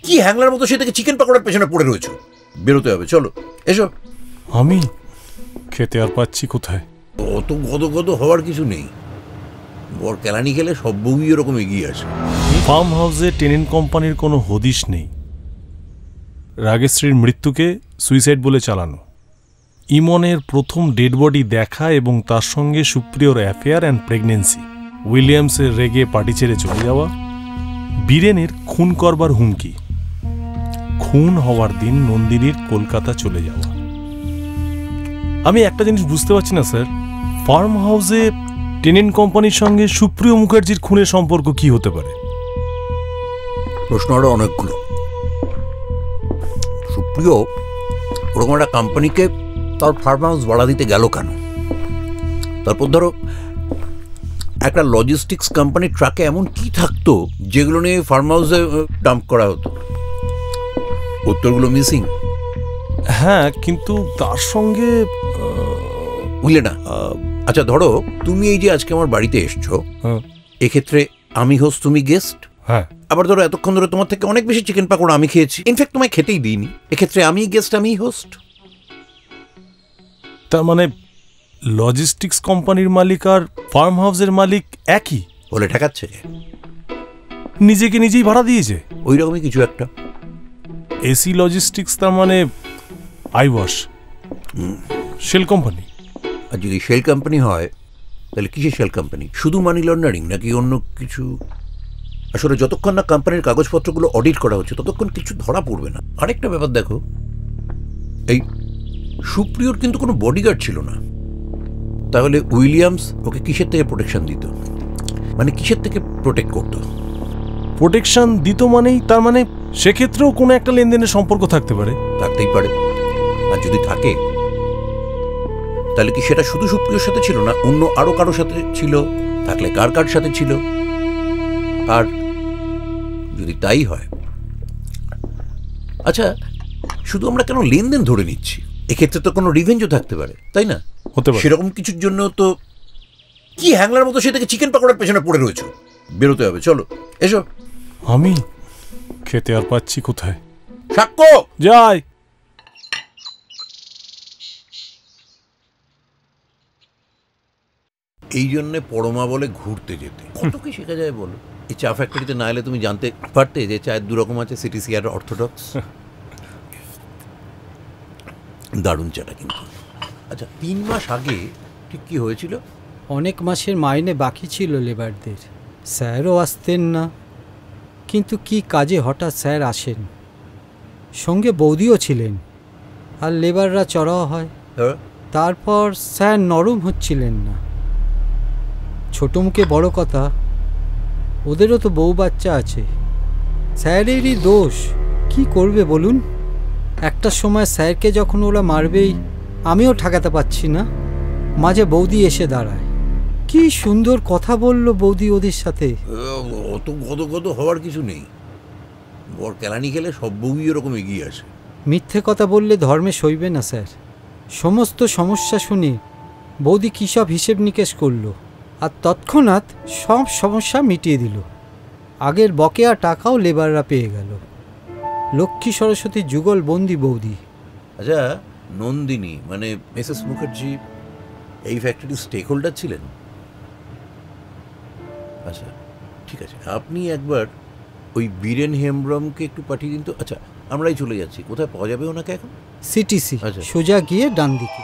কি হ্যাংলার মতো সেটাকে চিকেন পাকোড়ার পেছনে পড়ে রয়েছে? বেরোতে হবে, চলো এসো। আমি খেতে আর পাচ্ছি কোথায়? অত গদগদ হওয়ার কিছু নেই। বর কেলানি খেলে সব বউই এরকম এগিয়ে আসে। ফার্ম হাউসে টেনেন্ট কোম্পানির কোনো হদিশ নেই। রাগেশ্রীর মৃত্যুকে সুইসাইড বলে চালানো, ইমনের প্রথম ডেড বডি দেখা এবং তার সঙ্গে সুপ্রিয়র অ্যাফেয়ার অ্যান্ড প্রেগনেন্সি, উইলিয়ামসের রেগে পার্টি ছেড়ে চলে যাওয়া, বীরেনের খুন করবার হুমকি, খুন হওয়ার দিন নন্দিনীর কলকাতা চলে যাওয়া। আমি একটা জিনিস বুঝতে পারছি না স্যার, ফার্ম হাউসে টেনেন্ট কোম্পানির সঙ্গে সুপ্রিয় মুখার্জির খুনের সম্পর্ক কি হতে পারে? প্রশ্ন আরো অনেকগুলো। সুপ্রিয় ওরকম একটা কোম্পানিকে তার ফার্ম হাউস ভাড়া দিতে গেল কেন? তারপর ধরো একটা লজিস্টিক্স কোম্পানির ট্রাকে এমন কি থাকতো যেগুলো নিয়ে ফার্ম হাউসে ডাম্প করা হতো? উত্তরগুলো মিসিং। হ্যাঁ, কিন্তু তার সঙ্গে বুঝলে না? আচ্ছা ধরো তুমি এই যে আজকে আমার বাড়িতে এসছো, এক্ষেত্রে আমি হোস্ট, তুমি গেস্ট। হ্যাঁ, আবার ধরো এতক্ষণ ধরে তোমার থেকে অনেক বেশি চিকেন পাকোড়া আমি খেয়েছি, ইনফ্যাক্ট তোমায় খেতেই দিইনি, এক্ষেত্রে আমি গেস্ট, আমি হোস্ট। তার মানে লজিস্টিক্স কোম্পানির মালিক আর ফার্ম হাউসের মালিক একই বলে ঠেকাচ্ছে, নিজেকে নিজেই ভাড়া দিয়েছে ওই রকমই কিছু একটা। এসি লজিস্টিক্স তার মানে আইওয়াশ শেল কোম্পানি। আর যদি শেল কোম্পানি হয় তাহলে কিসের শেল কোম্পানি? শুধু মানি লন্ডারিং নাকি অন্য কিছু? আসলে যতক্ষণ না কোম্পানির কাগজপত্রগুলো অডিট করা হচ্ছে ততক্ষণ কিছু ধরা পড়বে না। আরেকটা ব্যাপার দেখো, এই সুপ্রিয়র কিন্তু কোনো বডিগার্ড ছিল না, তাহলে উইলিয়ামস ওকে কিসের থেকে প্রোটেকশন দিত? মানে কিসের থেকে প্রোটেক্ট করত? প্রোটেকশন দিত মানেই তার মানে সেক্ষেত্রেও কোনো একটা লেনদেনের সম্পর্ক থাকতে পারে। থাকতেই পারে। আর যদি থাকে তাহলে কি সেটা শুধু সুপ্রিয়র সাথে ছিল না, অন্য আরো কারোর সাথে ছিল? থাকলে কার কার সাথে ছিল? আর যদি তাই হয়, আচ্ছা শুধু আমরা কেন লেনদেন ধরে নিচ্ছি? এক্ষেত্রে তো কোনো রিভেঞ্জও থাকতে পারে, তাই না? হতে পারে। সেরকম কিছুর জন্য তো কি হ্যাংলার মতো সেটাকে চিকেন পাকোড়ার পেছনে পড়ে রয়েছে? বেরোতে হবে, চলো এসো। আমি খেতে আর পাচ্ছি কোথায়? সাক্ষ্য যাই। এই জন্য পরমা বলে ঘুরতে যেতে। কত কি শেখা যায় বলো? এই চা ফ্যাক্টরিতে না এলে তুমি জানতে পারতে যে চায়ের দুরকম আছে, সিটিসি আর অর্থোডক্স। দারুণ চাটা কিন্তু। আচ্ছা 3 মাস আগে ঠিক কি হয়েছিল? অনেক মাসের মাইনে বাকি ছিল লেবারদের, স্যারও আসতেন না। কিন্তু কি কাজে হঠাৎ স্যার আসেন, সঙ্গে বৌদিও ছিলেন, আর লেবাররা চড়াও হয়। তারপর স্যার নরম হচ্ছিলেন না। ছোট মুখে বড় কথা, ওদেরও তো বউ বাচ্চা আছে। স্যারেরই দোষ, কি করবে বলুন? একটা সময় স্যারকে যখন ওরা মারবেই, আমিও ঠেকাতে পারছি না। মাঝে বৌদি এসে দাঁড়ায়, কি সুন্দর কথা বলল বৌদি ওদের সাথে। অত গদগদ হওয়ার কিছু নেই। বর কেলানি খেলে সব বউই এরকম এগিয়ে আসে। মিথ্যে কথা বললে ধর্মে সইবে না স্যার। সমস্ত সমস্যা শুনে বৌদি কী সব হিসেব নিকেশ করলো, আর তৎক্ষণাৎ সব সমস্যা মিটিয়ে দিল। আগের বকেয়া টাকাও লেবাররা পেয়ে গেল। লক্ষ্মী সরস্বতী যুগল বন্দি বৌদি। আচ্ছা নন্দিনী মানে মিসেস মুখার্জি এই ফ্যাক্টরির স্টেক হোল্ডার ছিলেন? আচ্ছা ঠিক আছে, আপনি একবার ওই বীরেন হেমব্রমকে একটু পাঠিয়ে দিন তো। আচ্ছা আমরাই চলে যাচ্ছি, কোথায় পাওয়া যাবে ওনাকে এখন? সিটিসি, আচ্ছা সোজা গিয়ে ডান দিকে।